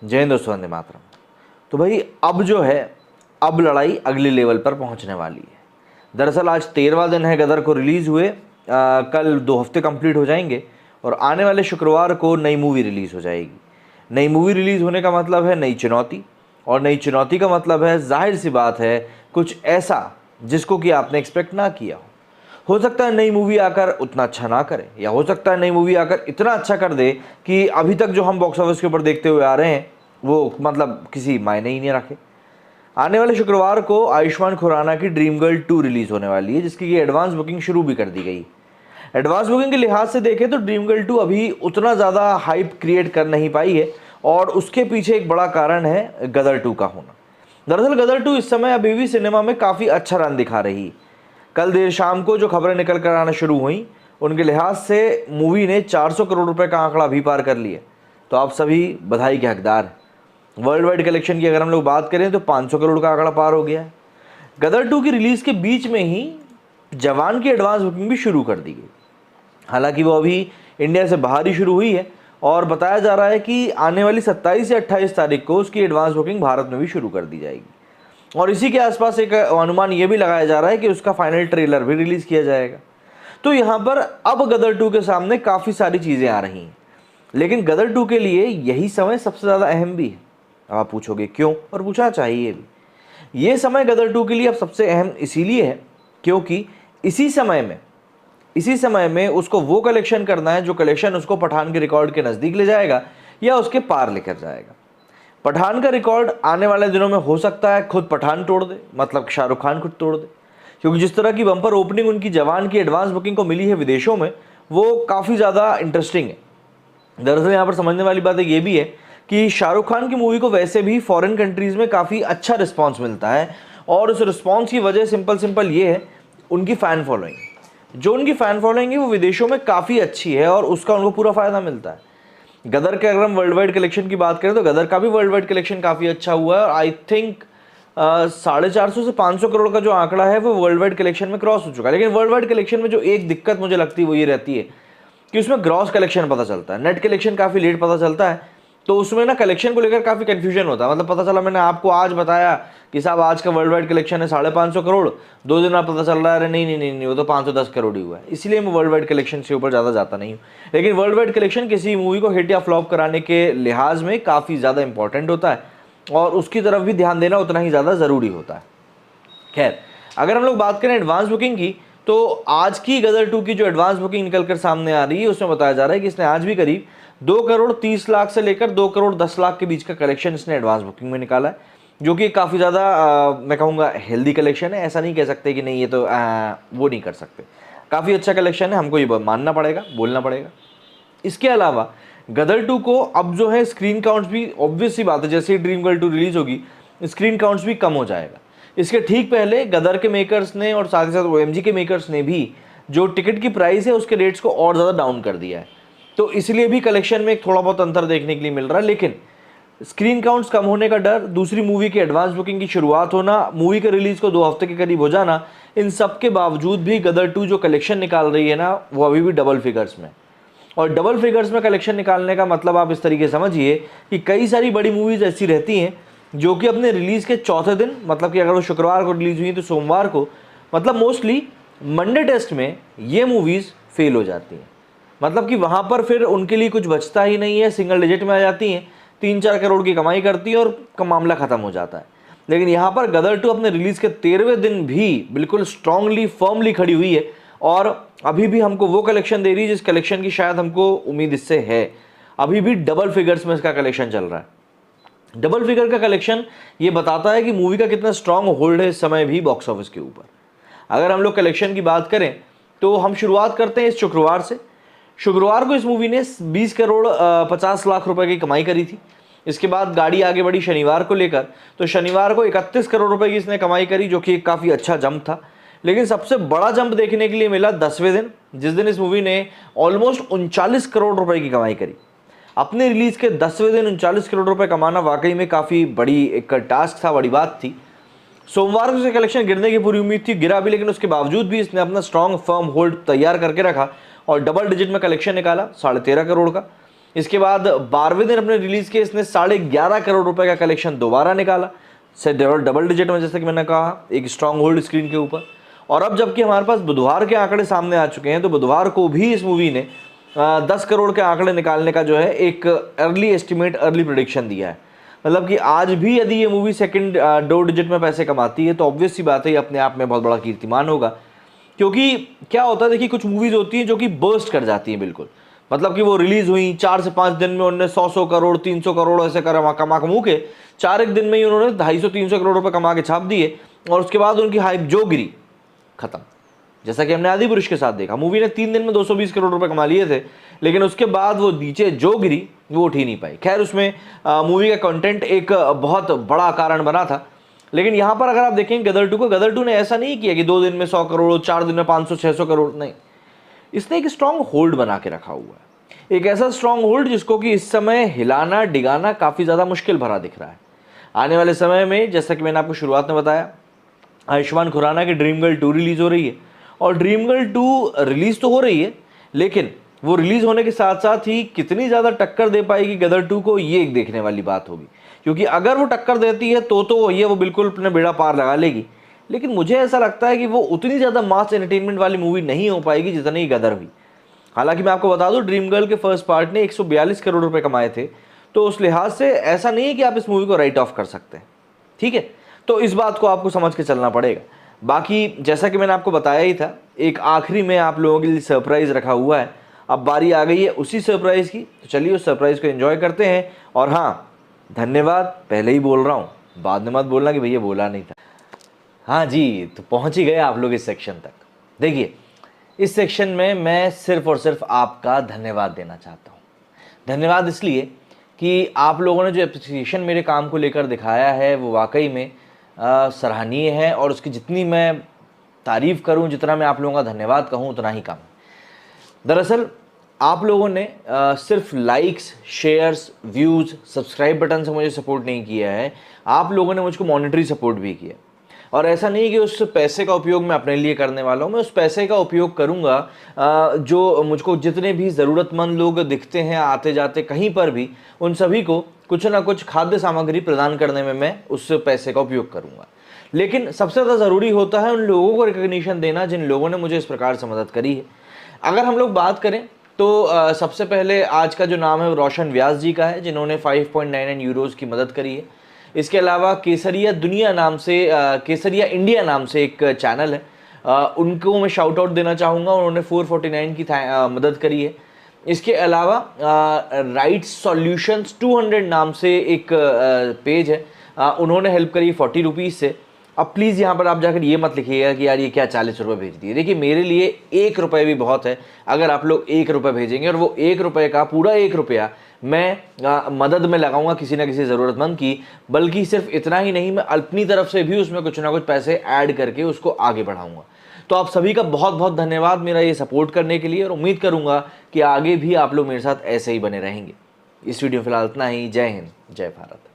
जय हिंद दोस्तों, वंदे मातरम। तो भाई अब जो है, अब लड़ाई अगले लेवल पर पहुंचने वाली है। दरअसल आज 13वां दिन है गदर को रिलीज़ हुए। कल 2 हफ्ते कंप्लीट हो जाएंगे और आने वाले शुक्रवार को नई मूवी रिलीज़ हो जाएगी। नई मूवी रिलीज़ होने का मतलब है नई चुनौती, और नई चुनौती का मतलब है, जाहिर सी बात है, कुछ ऐसा जिसको कि आपने एक्सपेक्ट ना किया हो सकता है नई मूवी आकर उतना अच्छा ना करे, या हो सकता है नई मूवी आकर इतना अच्छा कर दे कि अभी तक जो हम बॉक्स ऑफिस के ऊपर देखते हुए आ रहे हैं वो मतलब किसी मायने ही नहीं रखे। आने वाले शुक्रवार को आयुष्मान खुराना की ड्रीम गर्ल 2 रिलीज होने वाली है, जिसकी एडवांस बुकिंग शुरू भी कर दी गई। एडवांस बुकिंग के लिहाज से देखें तो ड्रीम गर्ल 2 अभी उतना ज़्यादा हाइप क्रिएट कर नहीं पाई है, और उसके पीछे एक बड़ा कारण है गदर 2 का होना। दरअसल गदर 2 इस समय अभी भी सिनेमा में काफ़ी अच्छा रन दिखा रही है। कल देर शाम को जो खबरें निकल कर आना शुरू हुई, उनके लिहाज से मूवी ने 400 करोड़ रुपए का आंकड़ा भी पार कर लिया। तो आप सभी बधाई के हकदार हैं। वर्ल्ड वाइड कलेक्शन की अगर हम लोग बात करें तो 500 करोड़ का आंकड़ा पार हो गया है। गदर 2 की रिलीज़ के बीच में ही जवान की एडवांस बुकिंग भी शुरू कर दी गई। हालांकि वो अभी इंडिया से बाहर ही शुरू हुई है, और बताया जा रहा है कि आने वाली 27 या 28 तारीख को उसकी एडवांस बुकिंग भारत में भी शुरू कर दी जाएगी। और इसी के आसपास एक अनुमान ये भी लगाया जा रहा है कि उसका फाइनल ट्रेलर भी रिलीज़ किया जाएगा। तो यहाँ पर अब गदर 2 के सामने काफ़ी सारी चीज़ें आ रही हैं, लेकिन गदर 2 के लिए यही समय सबसे ज़्यादा अहम भी है। अब आप पूछोगे क्यों, और पूछना चाहिए भी। ये समय गदर 2 के लिए अब सबसे अहम इसीलिए है क्योंकि इसी समय में उसको वो कलेक्शन करना है जो कलेक्शन उसको पठान के रिकॉर्ड के नज़दीक ले जाएगा या उसके पार लेकर जाएगा। पठान का रिकॉर्ड आने वाले दिनों में हो सकता है खुद पठान तोड़ दे, मतलब शाहरुख खान खुद तोड़ दे, क्योंकि जिस तरह की बम्पर ओपनिंग उनकी जवान की एडवांस बुकिंग को मिली है विदेशों में, वो काफ़ी ज़्यादा इंटरेस्टिंग है। दरअसल यहाँ पर समझने वाली बात ये भी है कि शाहरुख खान की मूवी को वैसे भी फॉरेन कंट्रीज़ में काफ़ी अच्छा रिस्पॉन्स मिलता है, और उस रिस्पॉन्स की वजह सिंपल ये है उनकी फ़ैन फॉलोइंग। जो उनकी फ़ैन फॉलोइंग है वो विदेशों में काफ़ी अच्छी है, और उसका उनको पूरा फ़ायदा मिलता है। गदर के अगर हम वर्ल्ड वाइड कलेक्शन की बात करें तो गदर का भी वर्ल्ड वाइड कलेक्शन काफ़ी अच्छा हुआ है, और आई थिंक 450 से 500 करोड़ का जो आंकड़ा है वो वर्ल्ड वाइड कलेक्शन में क्रॉस हो चुका है। लेकिन वर्ल्ड वाइड कलेक्शन में जो एक दिक्कत मुझे लगती है वो ये रहती है कि उसमें ग्रॉस कलेक्शन पता चलता है, नेट कलेक्शन काफ़ी लेट पता चलता है। तो उसमें ना कलेक्शन को लेकर काफ़ी कन्फ्यूजन होता है। मतलब पता चला, मैंने आपको आज बताया कि साहब आज का वर्ल्ड वाइड कलेक्शन है 550 करोड़, 2 दिन बाद पता चल रहा है अरे नहीं वो तो 510 करोड़ ही हुआ है। इसलिए मैं वर्ल्ड वाइड कलेक्शन के ऊपर ज़्यादा जाता नहीं हूँ। लेकिन वर्ल्ड वाइड कलेक्शन किसी मूवी को हिट या फ्लॉप कराने के लिहाज में काफ़ी ज़्यादा इंपॉर्टेंट होता है, और उसकी तरफ भी ध्यान देना उतना ही ज़्यादा ज़रूरी होता है। खैर, अगर हम लोग बात करें एडवांस बुकिंग की, तो आज की गदर 2 की जो एडवांस बुकिंग निकल कर सामने आ रही है उसमें बताया जा रहा है कि इसने आज भी करीब 2 करोड़ 30 लाख से लेकर 2 करोड़ 10 लाख के बीच का कलेक्शन इसने एडवांस बुकिंग में निकाला है, जो कि काफ़ी ज़्यादा मैं कहूँगा हेल्दी कलेक्शन है। ऐसा नहीं कह सकते कि नहीं ये तो वो नहीं कर सकते, काफ़ी अच्छा कलेक्शन है, हमको ये मानना पड़ेगा, बोलना पड़ेगा। इसके अलावा गदर 2 को अब जो है स्क्रीन काउंट्स भी, ऑब्वियस सी बात है, जैसे ही ड्रीम गर्ल 2 रिलीज़ होगी स्क्रीन काउंट्स भी कम हो जाएगा। इसके ठीक पहले गदर के मेकर्स ने और साथ ही साथ OMG के मेकर्स ने भी जो टिकट की प्राइस है उसके रेट्स को और ज़्यादा डाउन कर दिया है। तो इसलिए भी कलेक्शन में एक थोड़ा बहुत अंतर देखने के लिए मिल रहा है। लेकिन स्क्रीन काउंट्स कम होने का डर, दूसरी मूवी की एडवांस बुकिंग की शुरुआत होना, मूवी के रिलीज़ को 2 हफ्ते के करीब हो जाना, इन सब के बावजूद भी गदर 2 जो कलेक्शन निकाल रही है ना, वो अभी भी डबल फिगर्स में। और डबल फिगर्स में कलेक्शन निकालने का मतलब आप इस तरीके समझिए कि कई सारी बड़ी मूवीज़ ऐसी रहती हैं जो कि अपने रिलीज़ के चौथे दिन, मतलब कि अगर वो शुक्रवार को रिलीज़ हुई तो सोमवार को, मतलब मोस्टली मंडे टेस्ट में ये मूवीज़ फेल हो जाती हैं। मतलब कि वहाँ पर फिर उनके लिए कुछ बचता ही नहीं है, सिंगल डिजिट में आ जाती हैं, 3-4 करोड़ की कमाई करती है और मामला ख़त्म हो जाता है। लेकिन यहाँ पर गदर 2 अपने रिलीज़ के 13वें दिन भी बिल्कुल स्ट्रांगली फर्मली खड़ी हुई है, और अभी भी हमको वो कलेक्शन दे रही है जिस कलेक्शन की शायद हमको उम्मीद इससे है। अभी भी डबल फिगर्स में इसका कलेक्शन चल रहा है। डबल फिगर का कलेक्शन ये बताता है कि मूवी का कितना स्ट्रांग होल्ड है इस समय भी बॉक्स ऑफिस के ऊपर। अगर हम लोग कलेक्शन की बात करें तो हम शुरुआत करते हैं इस शुक्रवार से। शुक्रवार को इस मूवी ने 20 करोड़ 50 लाख रुपए की कमाई करी थी। इसके बाद गाड़ी आगे बढ़ी शनिवार को लेकर, तो शनिवार को 31 करोड़ रुपए की इसने कमाई करी, जो कि एक काफ़ी अच्छा जंप था। लेकिन सबसे बड़ा जंप देखने के लिए मिला 10वें दिन, जिस दिन इस मूवी ने ऑलमोस्ट 39 करोड़ रुपए की कमाई करी। अपने रिलीज़ के 10वें दिन 39 करोड़ रुपए कमाना वाकई में काफ़ी बड़ी एक टास्क था, बड़ी बात थी। सोमवार को से कलेक्शन गिरने की पूरी उम्मीद थी, गिरा भी, लेकिन उसके बावजूद भी इसने अपना स्ट्रॉन्ग फर्म होल्ड तैयार करके रखा और डबल डिजिट में कलेक्शन निकाला 13.5 करोड़ का। इसके बाद 12वें दिन अपने रिलीज के इसने 11.5 करोड़ रुपए का कलेक्शन दोबारा निकाला, से डबल डिजिट में, जैसे कि मैंने कहा, एक स्ट्रांग होल्ड स्क्रीन के ऊपर। और अब जबकि हमारे पास बुधवार के आंकड़े सामने आ चुके हैं, तो बुधवार को भी इस मूवी ने 10 करोड़ के आंकड़े निकालने का जो है एक अर्ली एस्टिमेट, अर्ली प्रेडिक्शन दिया है। मतलब कि आज भी यदि ये मूवी सेकंड 2 डिजिट में पैसे कमाती है तो ऑब्वियस सी बात है ये अपने आप में बहुत बड़ा कीर्तिमान होगा। क्योंकि क्या होता है, देखिए कुछ मूवीज होती हैं जो कि बर्स्ट कर जाती हैं बिल्कुल, मतलब कि वो रिलीज हुई 4 से 5 दिन में उन्होंने 100 करोड़ 300 करोड़ ऐसे कमा के 4 एक दिन में ही उन्होंने 250-300 करोड़ रुपए कमा के छाप दिए, और उसके बाद उनकी हाइप जो गिरी, खत्म। जैसा कि हमने आदिपुरुष के साथ देखा, मूवी ने 3 दिन में 220 करोड़ रुपए कमा लिए थे, लेकिन उसके बाद वो नीचे जो गिरी वो उठ ही नहीं पाई। खैर, उसमें मूवी का कंटेंट एक बहुत बड़ा कारण बना था। लेकिन यहाँ पर अगर आप देखें गदर 2 को, गदर 2 ने ऐसा नहीं किया कि 2 दिन में 100 करोड़, 4 दिन में 500-600 करोड़, नहीं। इसने एक स्ट्रांग होल्ड बना के रखा हुआ है, एक ऐसा स्ट्रांग होल्ड जिसको कि इस समय हिलाना डिगाना काफ़ी ज़्यादा मुश्किल भरा दिख रहा है। आने वाले समय में, जैसा कि मैंने आपको शुरुआत में बताया, आयुष्मान खुराना की ड्रीम गर्ल 2 रिलीज़ हो रही है, और ड्रीम गर्ल 2 रिलीज़ तो हो रही है, लेकिन वो रिलीज़ होने के साथ साथ ही कितनी ज़्यादा टक्कर दे पाएगी गदर 2 को, ये एक देखने वाली बात होगी। क्योंकि अगर वो टक्कर देती है तो ये वो बिल्कुल अपने बेड़ा पार लगा लेगी। लेकिन मुझे ऐसा लगता है कि वो उतनी ज़्यादा मास एंटरटेनमेंट वाली मूवी नहीं हो पाएगी जितनी गदर हुई। हालांकि मैं आपको बता दूं, ड्रीम गर्ल के फर्स्ट पार्ट ने 142 करोड़ रुपए कमाए थे, तो उस लिहाज से ऐसा नहीं है कि आप इस मूवी को राइट ऑफ कर सकते हैं, ठीक है। तो इस बात को आपको समझ के चलना पड़ेगा। बाकी जैसा कि मैंने आपको बताया ही था, एक आखिरी में आप लोगों के लिए सरप्राइज़ रखा हुआ है। अब बारी आ गई है उसी सरप्राइज़ की, तो चलिए उस सरप्राइज़ को एंजॉय करते हैं। और हाँ, धन्यवाद पहले ही बोल रहा हूँ, बाद में मत बोलना कि भैया बोला नहीं था। हाँ जी, तो पहुँच ही गए आप लोग इस सेक्शन तक। देखिए, इस सेक्शन में मैं सिर्फ और सिर्फ आपका धन्यवाद देना चाहता हूँ। धन्यवाद इसलिए कि आप लोगों ने जो एप्रिसिएशन मेरे काम को लेकर दिखाया है वो वाकई में सराहनीय है, और उसकी जितनी मैं तारीफ़ करूँ, जितना मैं आप लोगों का धन्यवाद कहूँ, उतना ही कम है। दरअसल आप लोगों ने सिर्फ likes, shares, views, subscribe button से मुझे सपोर्ट नहीं किया है, आप लोगों ने मुझको मॉनेटरी सपोर्ट भी किया। और ऐसा नहीं कि उस पैसे का उपयोग मैं अपने लिए करने वाला हूँ, मैं उस पैसे का उपयोग करूँगा जो मुझको जितने भी ज़रूरतमंद लोग दिखते हैं आते जाते कहीं पर भी, उन सभी को कुछ ना कुछ खाद्य सामग्री प्रदान करने में मैं उस पैसे का उपयोग करूँगा। लेकिन सबसे ज़्यादा ज़रूरी होता है उन लोगों को रिकग्निशन देना जिन लोगों ने मुझे इस प्रकार से मदद करी है। अगर हम लोग बात करें तो सबसे पहले आज का जो नाम है वो रोशन व्यास जी का है, जिन्होंने 5.99 यूरोज़ की मदद करी है। इसके अलावा केसरिया दुनिया नाम से केसरिया इंडिया नाम से एक चैनल है, उनको मैं शाउट आउट देना चाहूँगा, उन्होंने 449 की मदद करी है। इसके अलावा राइट्स सॉल्यूशंस 200 नाम से एक पेज है, उन्होंने हेल्प करी 40 रुपीज़ से। अब प्लीज़ यहाँ पर आप जाकर ये मत लिखिएगा कि यार ये क्या 40 रुपये भेज दिए। देखिए, मेरे लिए 1 रुपये भी बहुत है। अगर आप लोग 1 रुपये भेजेंगे और वो 1 रुपये का पूरा 1 रुपया मैं मदद में लगाऊंगा किसी ना किसी ज़रूरतमंद की, बल्कि सिर्फ इतना ही नहीं, मैं अपनी तरफ से भी उसमें कुछ ना कुछ पैसे ऐड करके उसको आगे बढ़ाऊंगा। तो आप सभी का बहुत बहुत धन्यवाद मेरा ये सपोर्ट करने के लिए, और उम्मीद करूँगा कि आगे भी आप लोग मेरे साथ ऐसे ही बने रहेंगे। इस वीडियो फिलहाल इतना ही। जय हिंद, जय भारत।